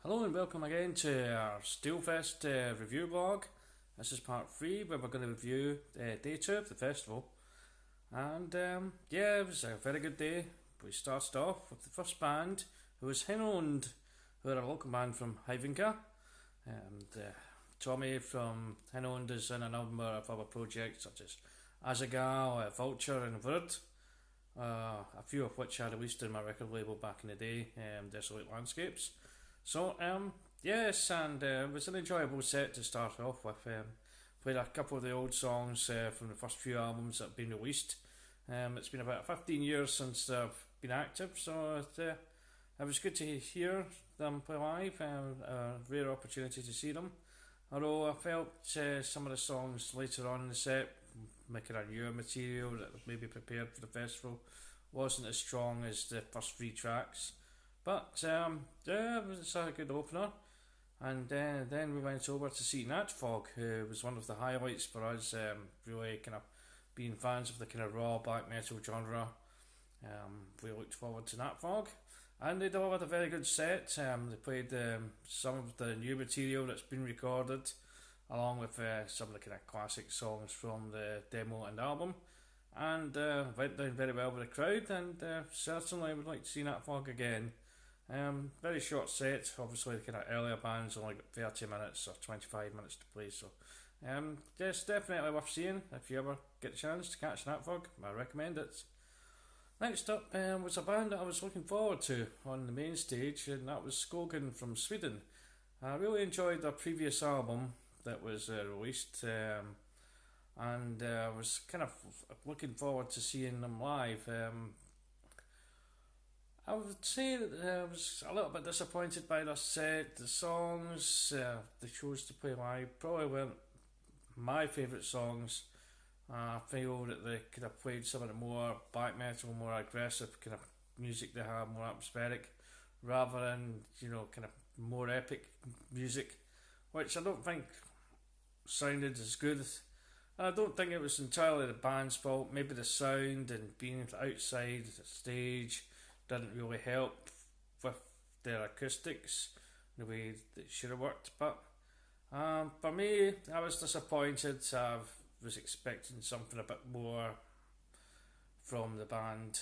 Hello and welcome again to our Steelfest review blog. This is part 3 where we're going to review day 2 of the festival. And yeah, it was a very good day. We started off with the first band, who was Hinond, who are a local band from Hyvinka. And Tommy from Hinond is in a number of other projects such as Azagal, Vulture and Verd. A few of which I released in my record label back in the day, Desolate Landscapes. So, yes, and it was an enjoyable set to start off with. Played a couple of the old songs from the first few albums that have been released. It's been about 15 years since they've been active, so it was good to hear them play live. A rare opportunity to see them. Although I felt some of the songs later on in the set, making a newer material that was maybe prepared for the festival, wasn't as strong as the first 3 tracks. But yeah, it was a good opener. And then we went over to see Natfog, who was one of the highlights for us, really kind of being fans of the kind of raw black metal genre. We looked forward to Natfog. And they delivered a very good set. They played some of the new material that's been recorded, along with some of the kind of classic songs from the demo and album. And went down very well with the crowd, and certainly would like to see Natfog again. Very short set, obviously the kind of earlier bands only got 30 minutes or 25 minutes to play, so just definitely worth seeing if you ever get a chance to catch Natfog. I recommend it. Next up was a band that I was looking forward to on the main stage, and that was Skogen from Sweden. I really enjoyed their previous album that was released, and I was kind of looking forward to seeing them live. I would say that I was a little bit disappointed by their set. The songs they chose to play live probably weren't my favourite songs. I feel that they could have played some of the more black metal, more aggressive kind of music they have, more atmospheric, rather than, kind of more epic music, which I don't think sounded as good. And I don't think it was entirely the band's fault. Maybe the sound and being outside the stage didn't really help with their acoustics the way that should have worked. But for me, I was disappointed. I was expecting something a bit more from the band,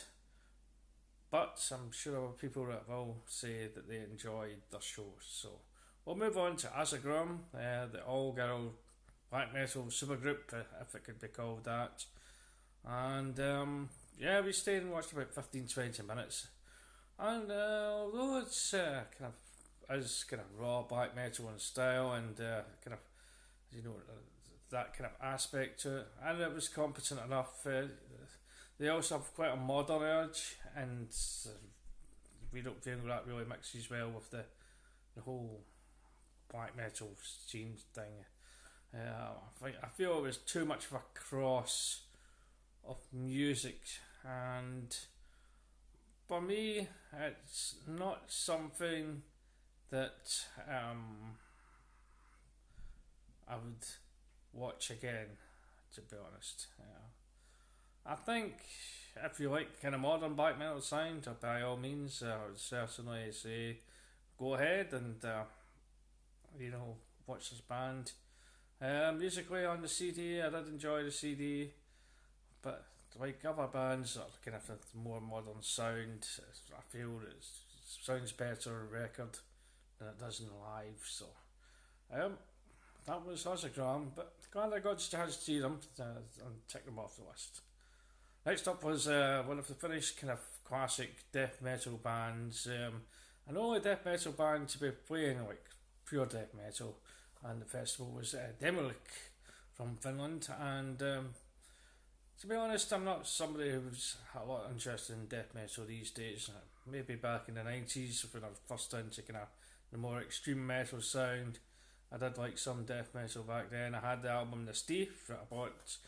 but I'm sure there were people that will say that they enjoyed their show. So we'll move on to Asagrum, the all-girl black metal supergroup, if it could be called that. And yeah, we stayed and watched about 15-20 minutes. And although it's kind of as kind of raw black metal in style and kind of that kind of aspect to it, and it was competent enough. They also have quite a modern edge, and we don't feel that really mixes well with the whole black metal scene thing. I feel it was too much of a cross of music, and for me, it's not something that I would watch again, to be honest. I think if you like kind of modern black metal sound, by all means, I would certainly say go ahead and watch this band. Musically on the CD, I did enjoy the CD, but like other bands that kind of have more modern sound, I feel it sounds better on record than it does in live. So that was Hologram, but glad I got a chance to see them and tick them off the list. Next up was one of the Finnish kind of classic death metal bands, an only death metal band to be playing like pure death metal, and the festival was Demolik from Finland. And to be honest, I'm not somebody who's a lot interested in death metal these days. Maybe back in the 90s when I was first into kind of the more extreme metal sound, I did like some death metal back then. I had the album The Steef that I bought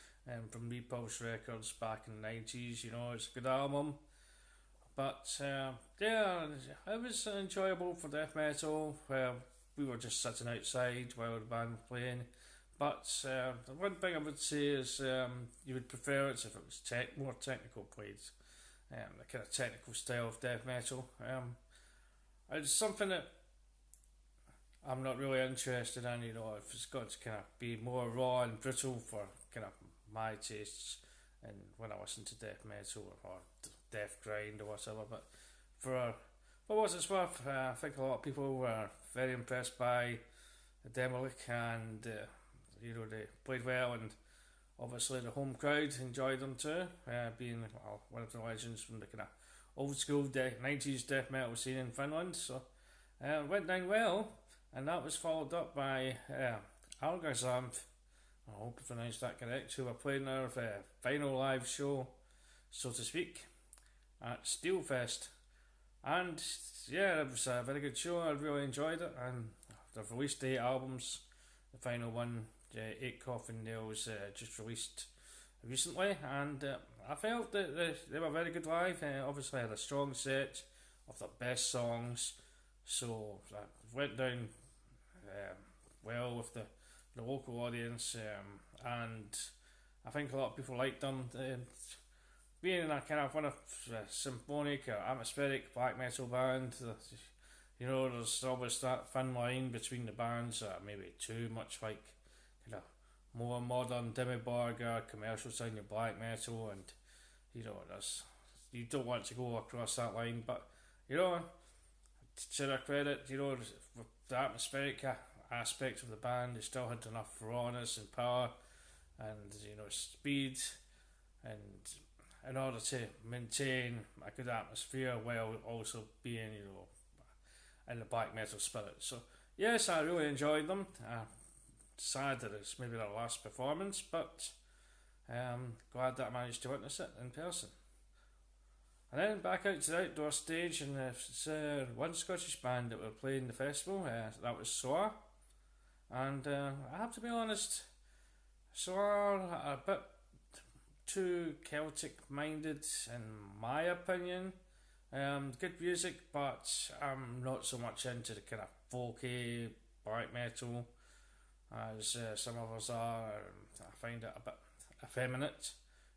from Repulse Records back in the 90s. It's a good album. But yeah, it was enjoyable for death metal. We were just sitting outside while the band was playing. But the one thing I would say is you would prefer it if it was more technical played, the kind of technical style of death metal. It's something that I'm not really interested in, if it's got to kind of be more raw and brutal for kind of my tastes, and when I listen to death metal or death grind or whatever. But for what it's worth, I think a lot of people were very impressed by the Demolic, and they played well, and obviously the home crowd enjoyed them too, being one of the legends from the kind of old school 90s death metal scene in Finland. So it went down well, and that was followed up by Algazam, I hope I pronounced that correct, who were playing their final live show, so to speak, at Steelfest. And yeah, it was a very good show. I really enjoyed it, and they've released 8 albums. The final one, 8 Coffin Nails, just released recently, and I felt that they were very good live. Obviously, had a strong set of their best songs, so that went down well with the local audience, and I think a lot of people liked them. Being a kind of one of symphonic or atmospheric black metal band, there's always that thin line between the bands that maybe too much like kind of more modern Dimmu Borgir commercial sounding black metal, and you don't want to go across that line. But to their credit, with the atmospheric aspect of the band, they still had enough rawness and power and speed, and in order to maintain a good atmosphere while also being in the black metal spirit. So yes, I really enjoyed them. Sad that it's maybe their last performance, but glad that I managed to witness it in person. And then back out to the outdoor stage, and it's one Scottish band that were playing the festival. That was Soar, and I have to be honest, Soar are a bit too Celtic minded in my opinion. Good music, but I'm not so much into the kind of folky black metal as some of us are. I find it a bit effeminate,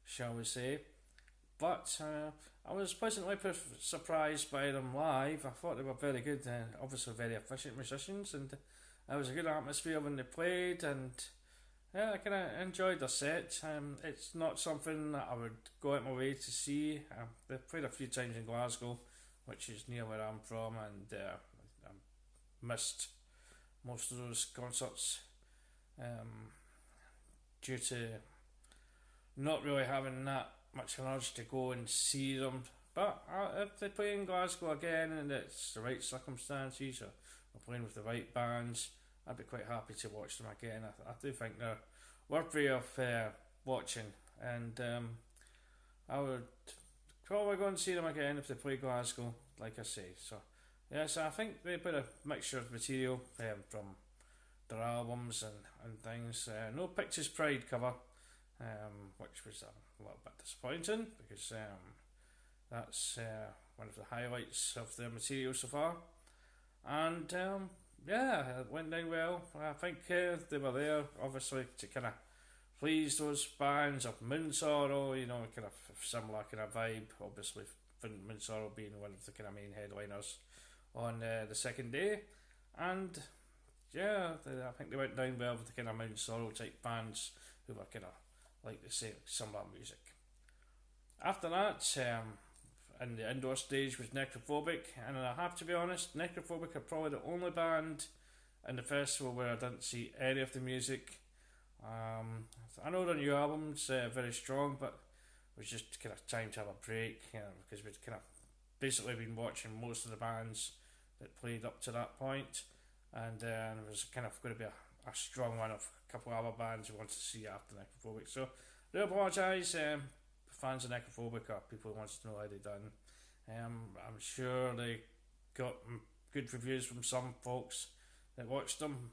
shall we say. But I was pleasantly surprised by them live. I thought they were very good, obviously very efficient musicians, and it was a good atmosphere when they played, and yeah, I kind of enjoyed their set. It's not something that I would go out my way to see. They've played a few times in Glasgow, which is near where I'm from, and I missed most of those concerts due to not really having that much an urge to go and see them. But if they play in Glasgow again and it's the right circumstances, or they're playing with the right bands, I'd be quite happy to watch them again. I do think they're worthy of watching, and I would probably go and see them again if they play Glasgow, like I say. So yes, I think they put a mixture of material from their albums and things. No Pictures Pride cover, which was a little bit disappointing, because that's one of the highlights of their material so far. And yeah, it went down well. I think they were there obviously to kind of please those bands of Moonsorrow, kind of similar kind of vibe. Obviously, Moonsorrow being one of the kind of main headliners on the second day, and yeah, I think they went down well with the kind of Moonsorrow type bands who were kind of like the same similar music. After that, and the indoor stage was Necrophobic, and I have to be honest, Necrophobic are probably the only band in the festival where I didn't see any of the music. I know their new album's very strong, but it was just kind of time to have a break, because we'd kind of basically been watching most of the bands that played up to that point, and there was kind of going to be a strong one of a couple of other bands we wanted to see after Necrophobic. So I do apologise, fans of Necrophobic or people who wanted to know how they done. I'm sure they got good reviews from some folks that watched them.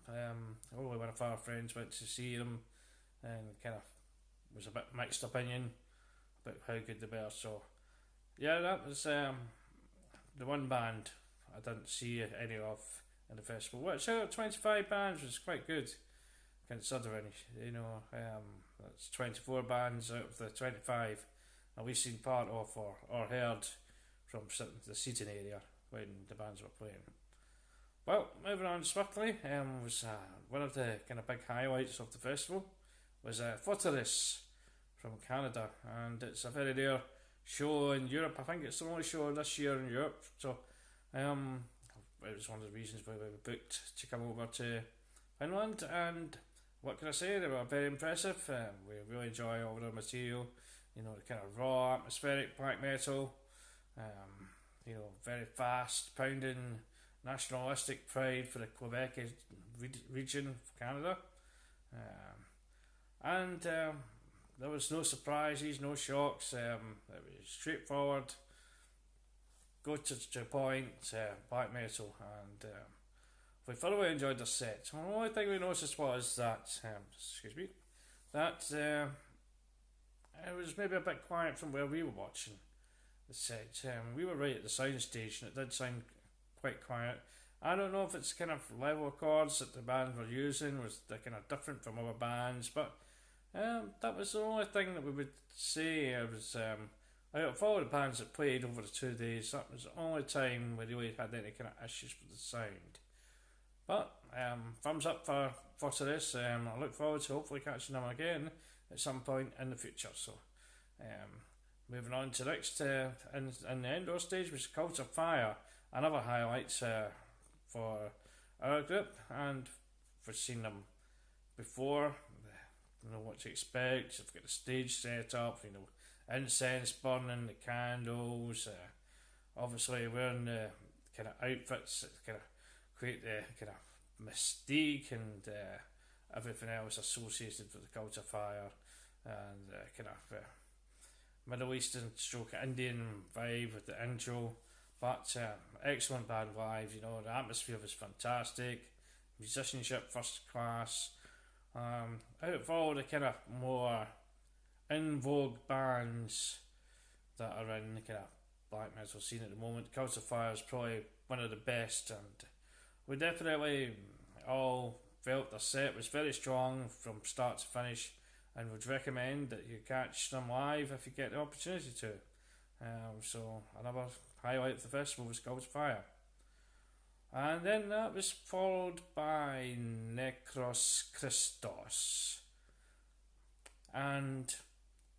Only one of our friends went to see them and kind of was a bit mixed opinion about how good they were. So yeah, that was the one band I didn't see any of in the festival, which out of 25 bands was quite good, considering that's 24 bands out of the 25 that we've seen part of or heard from the seating area when the bands were playing. Well, moving on swiftly, was one of the kind of big highlights of the festival was Fortress from Canada, and it's a very rare show in Europe. I think it's the only show this year in Europe, so it was one of the reasons why we were booked to come over to Finland. And what can I say? They were very impressive. We really enjoy all the material, you know, the kind of raw, atmospheric black metal, you know, very fast, pounding, nationalistic pride for the Quebec region of Canada. And there was no surprises, no shocks. It was straightforward, go to the point, black metal, and we thoroughly enjoyed the set. The only thing we noticed was that, that it was maybe a bit quiet from where we were watching the set. We were right at the sound stage, and it did sound quite quiet. I don't know if it's kind of level chords that the band were using was they're kind of different from other bands, but that was the only thing that we would say. It was out of all the bands that played over the 2 days, that was the only time we really had any kind of issues with the sound. But thumbs up for this. I look forward to hopefully catching them again at some point in the future. So moving on to next in the indoor stage was Cult of Fire, another highlight for our group, and we've seen them before. You know what to expect. They've got the stage set up, you know, incense burning, the candles, obviously wearing the kind of outfits that kind of create the kind of mystique and everything else associated with the Cult of Fire, and kind of Middle Eastern stroke Indian vibe with the intro. But excellent band live, you know, the atmosphere was fantastic, musicianship first class. Out of all the kind of more in vogue bands that are in the kind of black metal scene at the moment, Cult of Fire is probably one of the best, and we definitely all felt the set was very strong from start to finish, and would recommend that you catch them live if you get the opportunity to. So another highlight of the festival was Cult of Fire. And then that was followed by Necros Christos. And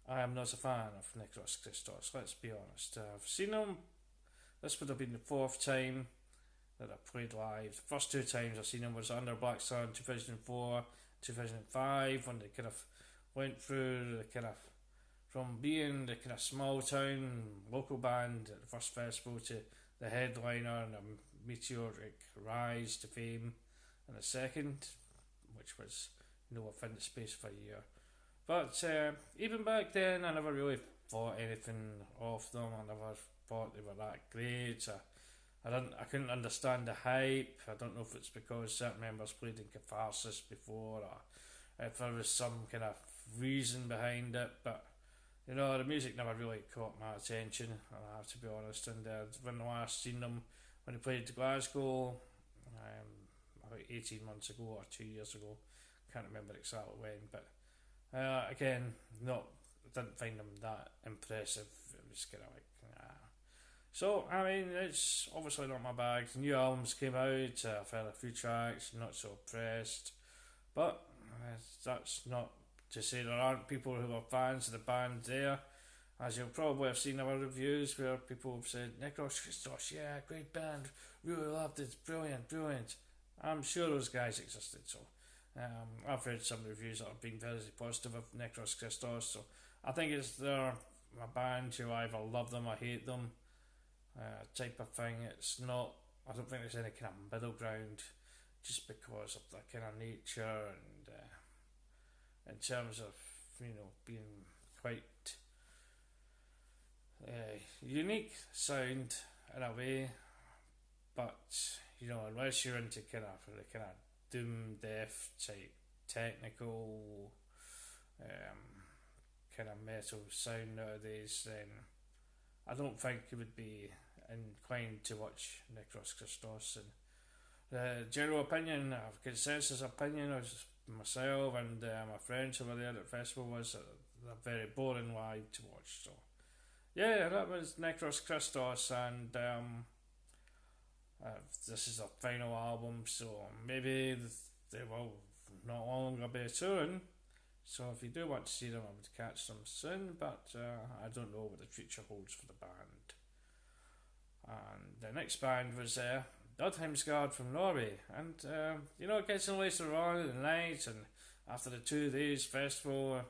I am not a fan of Necros Christos, let's be honest. I've seen them, this would have been the 4th time that I played live. The first 2 times I've seen them was under Black Sun 2004, 2005, when they kind of went through the kind of, from being the kind of small town local band at the first festival to the headliner and a meteoric rise to fame in the second, which was, you know, within the space of a year. But even back then, I never really thought anything of them. I never thought they were that great. I couldn't understand the hype. I don't know if it's because certain members played in Catharsis before, or if there was some kind of reason behind it. But you know, the music never really caught my attention, I have to be honest. And when I last seen them, when they played Glasgow, about 18 months ago or 2 years ago, can't remember exactly when, but again, I didn't find them that impressive. It was kind of like, nah. So, I mean, it's obviously not my bag. The new albums came out, I've heard a few tracks, not so impressed, but that's not to say there aren't people who are fans of the band there. As you'll probably have seen our reviews where people have said, Necros Christos, yeah, great band, really loved it, brilliant. I'm sure those guys existed, so I've read some reviews that have been very positive of Necros Christos, so I think they're a band who either love them or hate them type of thing. It's not, I don't think there's any kind of middle ground, just because of their kind of nature and in terms of, you know, being quite unique sound in a way, but you know, unless you're into kind of doom death type technical kind of metal sound nowadays, then I don't think you would be inclined to watch Necros Christos. And the general opinion, consensus opinion of myself and my friends who were there at the festival was that they're very boring live to watch. So yeah, that was Necros Christos, and this is their final album, so maybe they will no longer be touring. So if you do want to see them, I would catch them soon, but I don't know what the future holds for the band. And the next band was Dodheimsgard from Norway, and getting later on in the night and after the 2 days festival,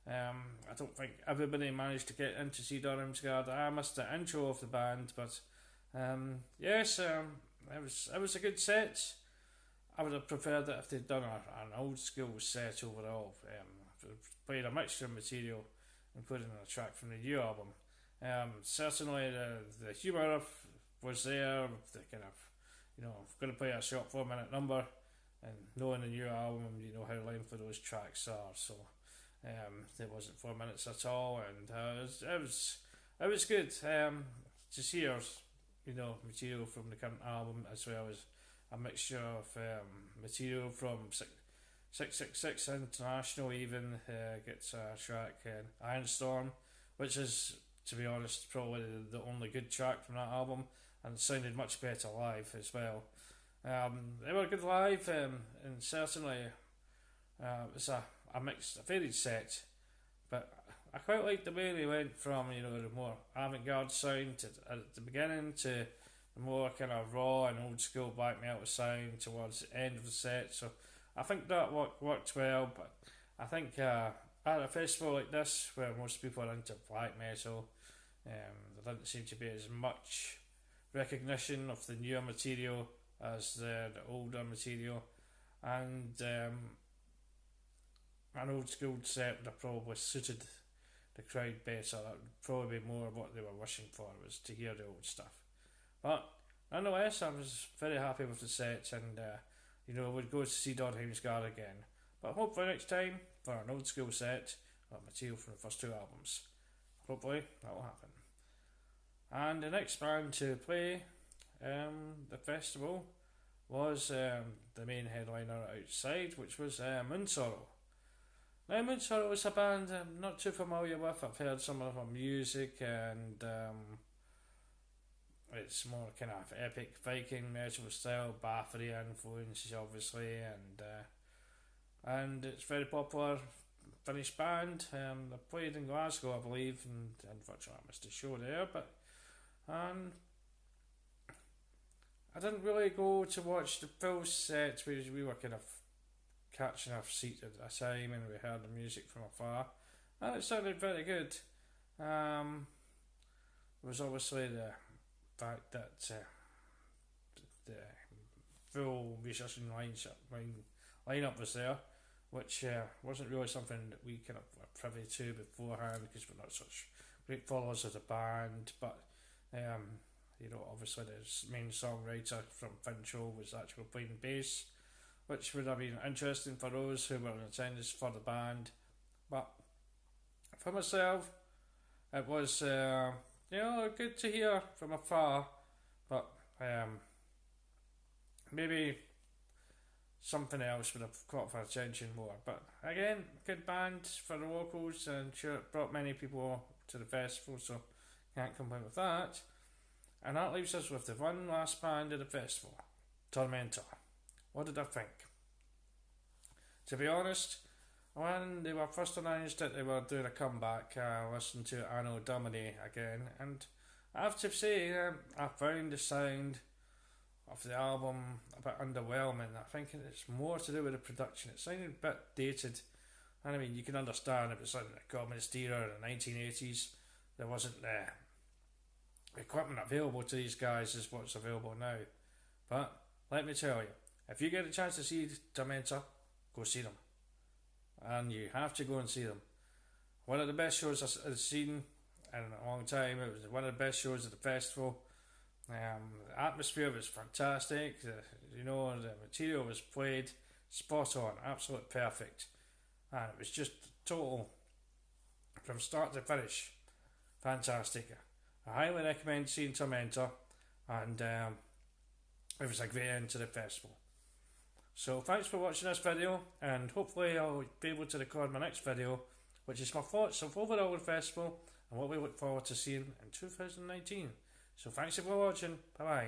I don't think everybody managed to get in to see Dodheimsgard. I missed the intro of the band, but yes, it was a good set. I would have preferred it if they'd done an old school set overall. Played a mixture of material, including a track from the new album. Certainly the humour was there. The kind of, going to play a short 4-minute number, and knowing the new album, you know how lengthy those tracks are. So it wasn't 4 minutes at all, and it was good to hear, material from the current album, as well as a mixture of material from 666 International. Even gets a track in Ironstorm, which is, to be honest, probably the only good track from that album, and it sounded much better live as well. They were good live, and certainly it was a mixed, a varied set, but I quite liked the way they went from the more avant-garde sound at the beginning to the more kind of raw and old school black metal sound towards the end of the set. So I think that worked well, but I think at a festival like this, where most people are into black metal, there doesn't seem to be as much recognition of the newer material as the older material, and an old school set would have probably suited the crowd better. That would probably be more what they were wishing for, was to hear the old stuff. But nonetheless, I was very happy with the set, and would go to see Dodheimsgard again. But hopefully next time for an old school set of material from the first 2 albums. Hopefully that will happen. And the next band to play the festival was the main headliner outside, which was Moonsorrow. Now, Moonsorrow is a band I'm not too familiar with. I've heard some of their music, and it's more kind of epic Viking metal style, Bathory influences obviously, and it's very popular Finnish band. They played in Glasgow, I believe, and unfortunately I missed a show there. And I didn't really go to watch the full set, because we were kind of catching our seat at a time, and we heard the music from afar, and it sounded very good. There was obviously the fact that the full musician lineup was there, which wasn't really something that we kind of were privy to beforehand, because we're not such great followers of the band. But obviously the main songwriter from Fincho was actually playing bass, which would have been interesting for those who were in attendance for the band. But for myself, it was good to hear from afar, but maybe something else would have caught my attention more. But again, good band for the locals, and sure, it brought many people to the festival, so can't complain with that. And that leaves us with the one last band of the festival, Tormentor. What did I think? To be honest, when they were first announced that they were doing a comeback, I listened to Anno Domini again, and I have to say, I found the sound of the album a bit underwhelming. I think it's more to do with the production. It sounded a bit dated, and I mean, you can understand if it's like the communist era in the 1980s, there wasn't the equipment available to these guys as what's available now. But let me tell you, if you get a chance to see Tormentor, go see them. And you have to go and see them. One of the best shows I've seen in a long time. It was one of the best shows at the festival. The atmosphere was fantastic. The material was played spot on, absolutely perfect. And it was just total, from start to finish, fantastic. I highly recommend seeing Tormentor, and it was a great end to the festival. So thanks for watching this video, and hopefully I'll be able to record my next video, which is my thoughts of overall the festival and what we look forward to seeing in 2019. So thanks for watching, bye bye.